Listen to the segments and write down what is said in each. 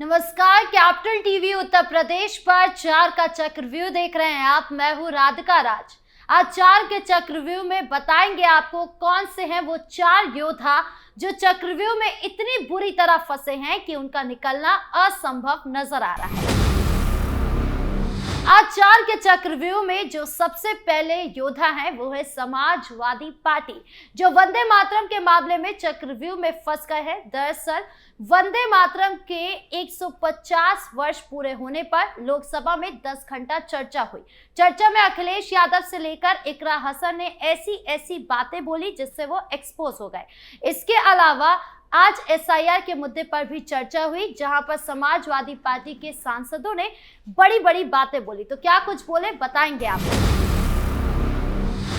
नमस्कार, capital TV Uttar Pradesh पर 4 का चक्रव्यूह देख रहे हैं आप। मैं हूं राधिका राज। आज 4 के चक्रव्यूह में बताएंगे आपको कौन से हैं वो 4 योद्धा जो चक्रव्यूह में इतनी बुरी तरह फंसे हैं कि उनका निकलना असंभव नजर आ रहा है। आज 4 के चक्रव्यूह में जो सबसे पहले योद्धा हैं वो है समाजवादी पार्टी, जो वंदे मातरम के मामले में चक्रव्यूह में फंस गए हैं। दरअसल वंदे मातरम के 150 वर्ष पूरे होने पर लोकसभा में 10 घंटा चर्चा हुई। चर्चा में अखिलेश यादव से लेकर इकरा हसन ने ऐसी बातें बोली जिससे वो एक्सपोज हो गए। इसके अलावा आज एसआईआर के मुद्दे पर भी चर्चा हुई, जहां पर समाजवादी पार्टी के सांसदों ने बड़ी बातें बोली। तो क्या कुछ बोले बताएंगे आपको।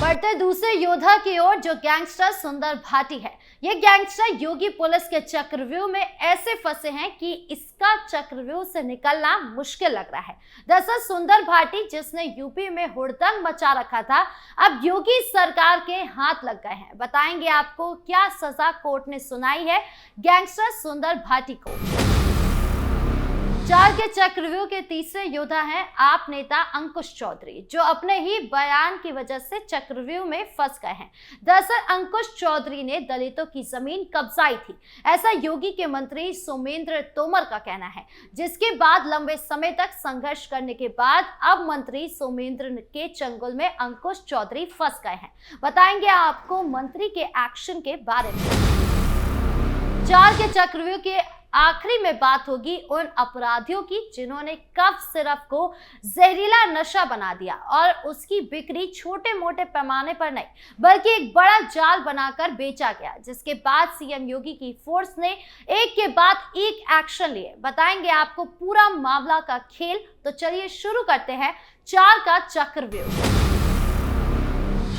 बढ़ते दूसरे योद्धा की ओर, जो गैंगस्टर सुंदर भाटी है। ये गैंगस्टर योगी पुलिस के चक्रव्यूह में ऐसे फंसे हैं कि इसका चक्रव्यूह से निकलना मुश्किल लग रहा है। दरअसल सुंदर भाटी, जिसने यूपी में हुड़दंग मचा रखा था, अब योगी सरकार के हाथ लग गए हैं। बताएंगे आपको क्या सजा कोर्ट ने सुनाई है गैंगस्टर सुंदर भाटी को। 4 के चक्रव्यूह के तीसरे योद्धा हैं आप नेता अंकुश चौधरी, जो अपने ही बयान की वजह से चक्रव्यूह में फंस गए हैं। दरअसल अंकुश चौधरी ने दलितों की जमीन कब्जाई थी, ऐसा योगी के मंत्री सोमेंद्र तोमर का कहना है, जिसके बाद लंबे समय तक संघर्ष करने के बाद अब मंत्री सोमेंद्र के चंगुल में अंकुश चौधरी फंस गए हैं। बताएंगे आपको मंत्री के एक्शन के बारे में। 4 के चक्रव्यूह के आखिरी में बात होगी उन अपराधियों की जिन्होंने कफ सिरप को जहरीला नशा बना दिया और उसकी बिक्री छोटे मोटे पैमाने पर नहीं बल्कि एक बड़ा जाल बनाकर बेचा गया, जिसके बाद सीएम योगी की फोर्स ने एक के बाद एक एक्शन लिए। बताएंगे आपको पूरा मामला का खेल। तो चलिए शुरू करते हैं 4 का चक्रव्यूह।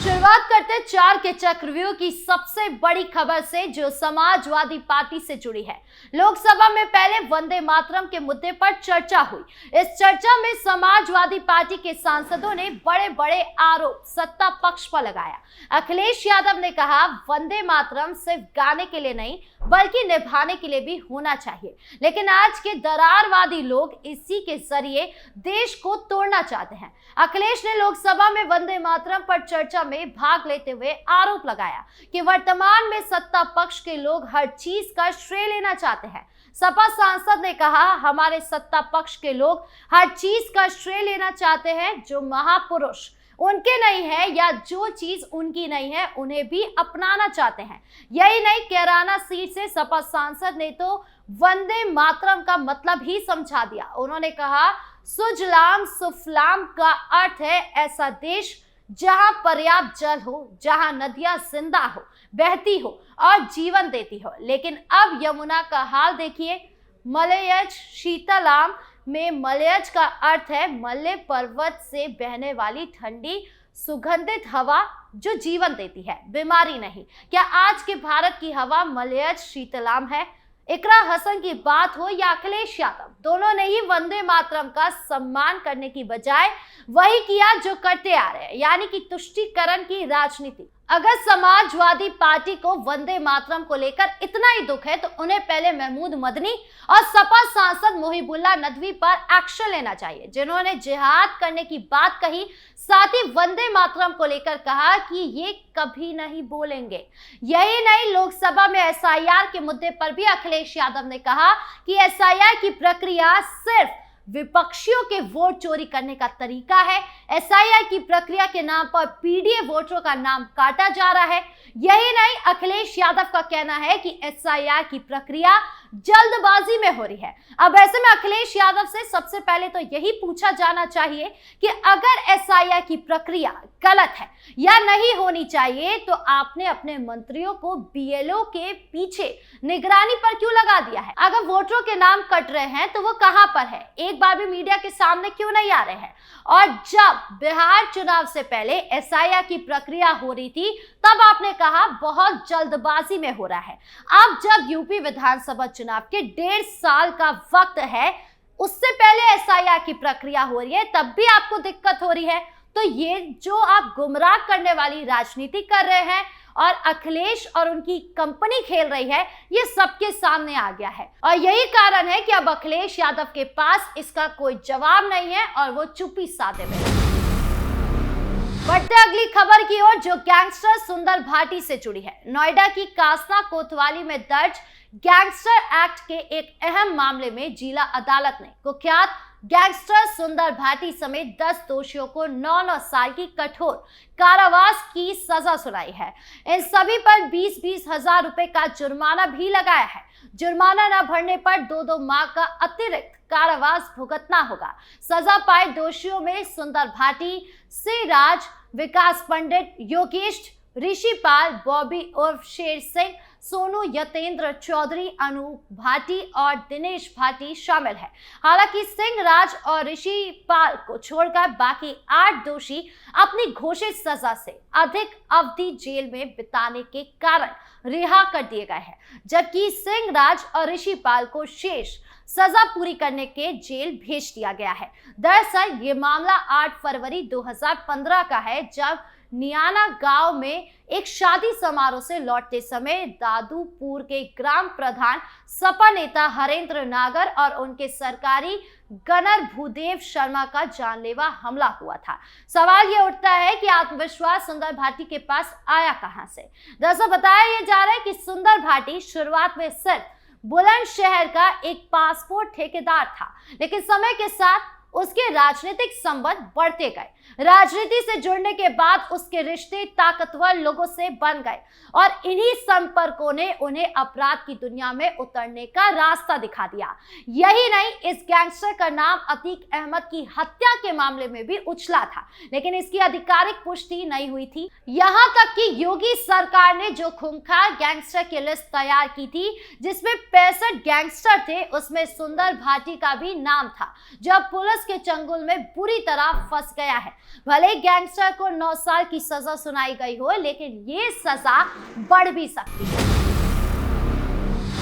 शुरुआत करते 4 के चक्रव्यूह की सबसे बड़ी खबर से, जो समाजवादी पार्टी से जुड़ी है। लोकसभा में पहले वंदे मातरम के मुद्दे पर चर्चा हुई। इस चर्चा में समाजवादी पार्टी के सांसदों ने बड़े आरोप सत्ता पक्ष पर लगाया। अखिलेश यादव ने कहा वंदे मातरम सिर्फ गाने के लिए नहीं बल्कि निभाने के लिए भी होना चाहिए, लेकिन आज के दरारवादी लोग इसी के जरिए देश को तोड़ना चाहते हैं। अखिलेश ने लोकसभा में वंदे मातरम पर चर्चा में भाग लेते हुए आरोप लगाया कि वर्तमान में सत्ता पक्ष के लोग हर चीज का श्रेय लेना चाहते हैं। सपा सांसद ने कहा हमारे सत्ता पक्ष के लोग हर चीज का श्रेय लेना चाहते हैं, जो महापुरुष उनके नहीं है या जो चीज उनकी नहीं है उन्हें भी अपनाना चाहते हैं। यही नहीं, कैराना सीट से सपा सांसद ने तो वंदे मातरम का मतलब ही समझा दिया। उन्होंने कहा सुजलाम सुफलाम का अर्थ है ऐसा देश जहां पर्याप्त जल हो, जहां नदियां जिंदा हो, बहती हो और जीवन देती हो। लेकिन अब यमुना का हाल देखिए। मलयज शीतलाम में मलयज का अर्थ है मल्य पर्वत से बहने वाली ठंडी सुगंधित हवा जो जीवन देती है, बीमारी नहीं। क्या आज के भारत की हवा मलयज शीतलाम है? इकरा हसन की बात हो या अखिलेश यादव, दोनों ने ही वंदे मातरम का सम्मान करने की बजाय वही किया जो करते आ रहे हैं, यानी कि तुष्टीकरण की राजनीति। अगर समाजवादी पार्टी को वंदे मातरम को लेकर इतना ही दुख है तो उन्हें पहले महमूद मदनी और सपा सांसद मुहिबुल्लाह नदवी पर एक्शन लेना चाहिए, जिन्होंने जिहाद करने की बात कही, साथ ही वंदे मातरम को लेकर कहा कि ये कभी नहीं बोलेंगे। यही नहीं, लोकसभा में एसआईआर के मुद्दे पर भी अखिलेश यादव ने कहा कि एसआईआर की प्रक्रिया सिर्फ विपक्षियों के वोट चोरी करने का तरीका है। एसआईआर की प्रक्रिया के नाम पर पीडीए वोटरों का नाम काटा जा रहा है। यही नहीं, अखिलेश यादव का कहना है कि एसआईआर की प्रक्रिया जल्दबाजी में हो रही है। अब ऐसे में अखिलेश यादव से सबसे पहले तो यही पूछा जाना चाहिए कि अगर एसआईआर की प्रक्रिया गलत है या नहीं होनी चाहिए तो आपने अपने मंत्रियों को बीएलओ के पीछे निगरानी पर क्यों लगा दिया है? अगर वोटरों के नाम कट रहे हैं तो वो कहां पर है? एक बार भी मीडिया के सामने क्यों नहीं आ रहे हैं? और जब बिहार चुनाव से पहले एसआईआर की प्रक्रिया हो रही थी तब आपने कहा बहुत जल्दबाजी में हो रहा है। अब जब यूपी विधानसभा चुनाव के 1.5 साल का वक्त है, उससे पहले एसआईआर की प्रक्रिया हो रही है, तब भी आपको दिक्कत हो रही है। तो ये जो आप गुमराह करने वाली राजनीति कर रहे हैं और अखिलेश और उनकी कंपनी खेल रही है, ये सबके सामने आ गया है। और यही कारण है कि अब अखिलेश यादव के पास इसका कोई जवाब नहीं है और वो चुप्पी साधे हुए हैं। बढ़ते अगली खबर की ओर, जो गैंगस्टर सुंदर भाटी से जुड़ी है। नोएडा की कासना कोतवाली में दर्ज गैंगस्टर एक्ट के एक अहम मामले में जिला अदालत ने कुख्यात गैंगस्टर सुंदर भाटी समेत 10 दोषियों को 9 साल की कठोर कारावास की सजा सुनाई है। इन सभी पर 20-20 हजार रुपए का जुर्माना भी लगाया है। जुर्माना न भरने पर 2-2 माह का अतिरिक्त कारावास भुगतना होगा। सजा पाए दोषियों में सुंदर भाटी, श्रीराज, विकास पंडित, योगेश, ऋषिपाल, बॉबी उर्फ शेर सिंह, सोनू यतेंद्र चौधरी, अनूप भाटी और दिनेश भाटी शामिल है। हालांकि सिंह, राज और ऋषिपाल को छोड़कर बाकी 8 दोषी अपनी घोषित सजा से अधिक अवधि जेल में बिताने के कारण रिहा कर दिए गए हैं, जबकि सिंह, राज और ऋषिपाल को शेष सजा पूरी करने के जेल भेज दिया गया है। दरअसल ये मामला 8 फरवरी 2015 का है, जब नियाना गांव में एक शादी समारोह से लौटते समय दादूपुर के ग्राम प्रधान सपा नेता हरेंद्र नागर और उनके सरकारी गनर भूदेव शर्मा का जानलेवा हमला हुआ था। सवाल ये उठता है कि आत्मविश्वास सुंदर भाटी के पास आया कहां से। दरअसल बताया यह जा रहा है कि सुंदर भाटी शुरुआत में सिर्फ बुलंदशहर का एक पासपोर्ट ठेकेदार था, लेकिन समय के साथ उसके राजनीतिक संबंध बढ़ते गए। राजनीति से जुड़ने के बाद उसके रिश्ते ताकतवर लोगों से बन गए और इन्हीं संपर्कों ने उन्हें अपराध की दुनिया में उतरने का रास्ता दिखा दिया। यही नहीं, इस गैंगस्टर का नाम अतीक अहमद की हत्या के मामले में भी उछला था, लेकिन इसकी आधिकारिक पुष्टि नहीं हुई थी। यहाँ तक कि योगी सरकार ने जो खूंखार गैंगस्टर की लिस्ट तैयार की थी, जिसमें 65 गैंगस्टर थे, उसमें सुंदर भाटी का भी नाम था, जो पुलिस के चंगुल में बुरी तरह फंस गया है। भले गैंगस्टर को 9 साल की सजा सुनाई गई हो, लेकिन ये सजा बढ़ भी सकती है।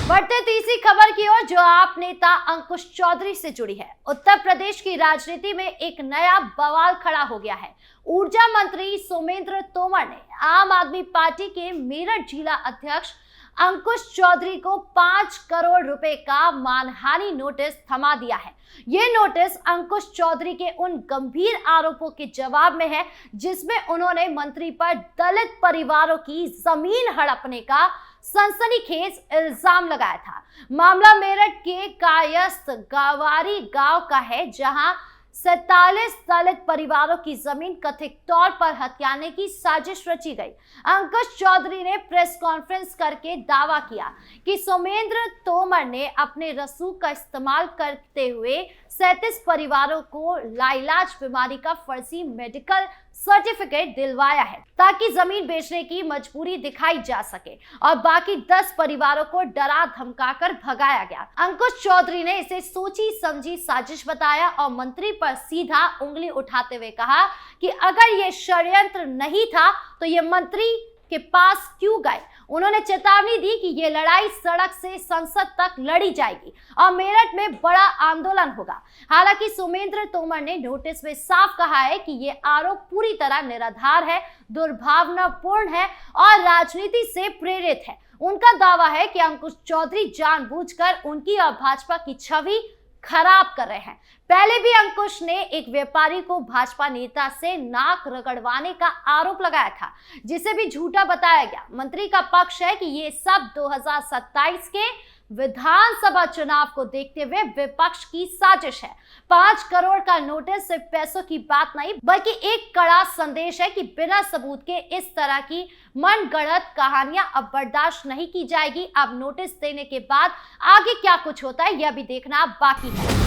बढ़ते तीसरी खबर की ओर, जो आप नेता अंकुश चौधरी से जुड़ी है। उत्तर प्रदेश की राजनीति में एक नया बवाल खड़ा हो गया है। ऊर्जा मंत्री सोमेंद्र तोमर ने आम आदमी पार्टी के मेरठ जिला अध्यक्ष अंकुश चौधरी को 5 करोड़ रुपए का मानहानि नोटिस थमा दिया है। ये नोटिस अंकुश चौधरी के उन गंभीर आरोपों के जवाब में है, जिसमें उन्होंने मंत्री पर दलित परिवारों की जमीन हड़पने का सनसनीखेज इल्जाम लगाया था। मामला मेरठ के कायस्थ गवारी गांव का है, जहां 47 दलित परिवारों की जमीन कथित तौर पर हथियाने की साजिश रची गई। अंकुश चौधरी ने प्रेस कॉन्फ्रेंस करके दावा किया कि सोमेंद्र तोमर ने अपने रसूख का इस्तेमाल करते हुए 37 परिवारों को लाइलाज बीमारी का फर्जी मेडिकल सर्टिफिकेट दिलवाया है, ताकि जमीन बेचने की मजबूरी दिखाई जा सके, और बाकी 10 परिवारों को डरा धमकाकर भगाया गया। अंकुश चौधरी ने इसे सोची समझी साजिश बताया और मंत्री पर सीधा उंगली उठाते हुए कहा कि अगर ये षड्यंत्र नहीं था तो ये मंत्री के पास क्यों गए। उन्होंने चेतावनी दी कि ये लड़ाई सड़क से संसद तक लड़ी जाएगी और मेरठ में बड़ा आंदोलन होगा। हालांकि सोमेंद्र तोमर ने नोटिस में साफ कहा है कि ये आरोप पूरी तरह निराधार है, दुर्भावनापूर्ण है और राजनीति से प्रेरित है। उनका दावा है कि अंकुश चौधरी जानबूझकर उनकी और भाजपा की छवि खराब कर रहे हैं। पहले भी अंकुश ने एक व्यापारी को भाजपा नेता से नाक रगड़वाने का आरोप लगाया था, जिसे भी झूठा बताया गया। मंत्री का पक्ष है कि ये सब 2027 के विधानसभा चुनाव को देखते हुए विपक्ष की साजिश है। 5 करोड़ का नोटिस सिर्फ पैसों की बात नहीं, बल्कि एक कड़ा संदेश है कि बिना सबूत के इस तरह की मनगढ़ंत कहानियां अब बर्दाश्त नहीं की जाएगी। अब नोटिस देने के बाद आगे क्या कुछ होता है, यह भी देखना बाकी है।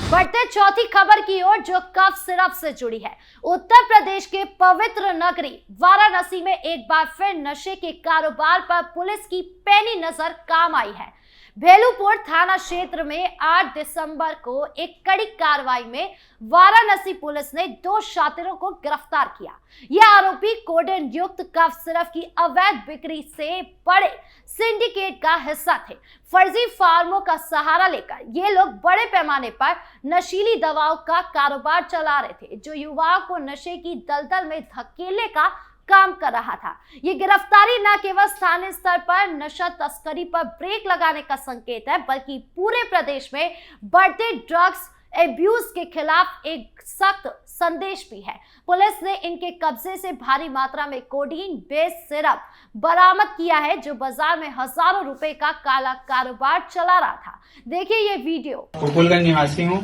बढ़ते चौथी खबर की ओर, जो कफ सिरप से जुड़ी है। उत्तर प्रदेश के पवित्र नगरी वाराणसी में एक बार फिर नशे के कारोबार पर पुलिस की पैनी नजर काम आई है। भेलूपुर थाना क्षेत्र में 8 दिसंबर को एक कड़ी कार्रवाई में वाराणसी पुलिस ने 2 शातिरों को गिरफ्तार किया। ये आरोपी कोडेन युक्त कफ सिरप की अवैध बिक्री से बड़े सिंडिकेट का हिस्सा थे। फर्जी फार्मों का सहारा लेकर ये लोग बड़े पैमाने पर नशीली दवाओं का कारोबार चला रहे थे, जो युवाओं को नशे की दलदल में धकेलने का काम कर रहा था। ये गिरफ्तारी न केवल स्थानीय स्तर पर नशा तस्करी पर ब्रेक लगाने का संकेत है, बल्कि पूरे प्रदेश में बढ़ते ड्रग्स एब्यूज के खिलाफ एक सख्त संदेश भी है। पुलिस ने इनके कब्जे से भारी मात्रा में कोडीन बेस्ड सिरप बरामद किया है, जो बाजार में हजारों रुपए का काला कारोबार चला रहा था। देखिए ये वीडियो। गोकुलगंज निवासी हूँ।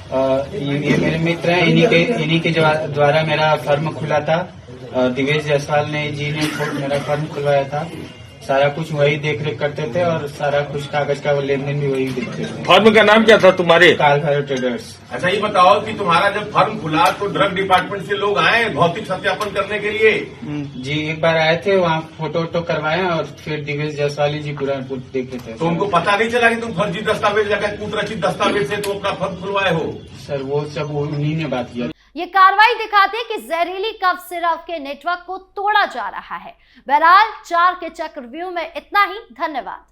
ये मेरे मित्र हैं, इन्हीं के द्वारा मेरा फर्म खुला था। दिवेश जायसवाल जी ने मेरा फर्म खुलवाया था। सारा कुछ वही देख रेख करते थे और सारा कुछ कागज का लेन देन भी वही देखते थे। फर्म का नाम क्या था तुम्हारे? काल भैरव ट्रेडर्स। अच्छा ये बताओ कि तुम्हारा जब फर्म खुला तो ड्रग डिपार्टमेंट से लोग आए भौतिक सत्यापन करने के लिए? जी एक बार आए थे, वहाँ फोटो वोटो करवाए और फिर दिवेश जायसवाल जी पूरा देखे थे। तो उनको पता नहीं चला कि तुम फर्जी दस्तावेज लगाए, कूटरचित दस्तावेज से तुम अपना फर्म खुलवाए हो? सर वो सब उन्हीं ने बात किया। ये कार्रवाई दिखाती है कि जहरीली कफ सिरप के नेटवर्क को तोड़ा जा रहा है। बहरहाल 4 के चक्रव्यूह में इतना ही। धन्यवाद।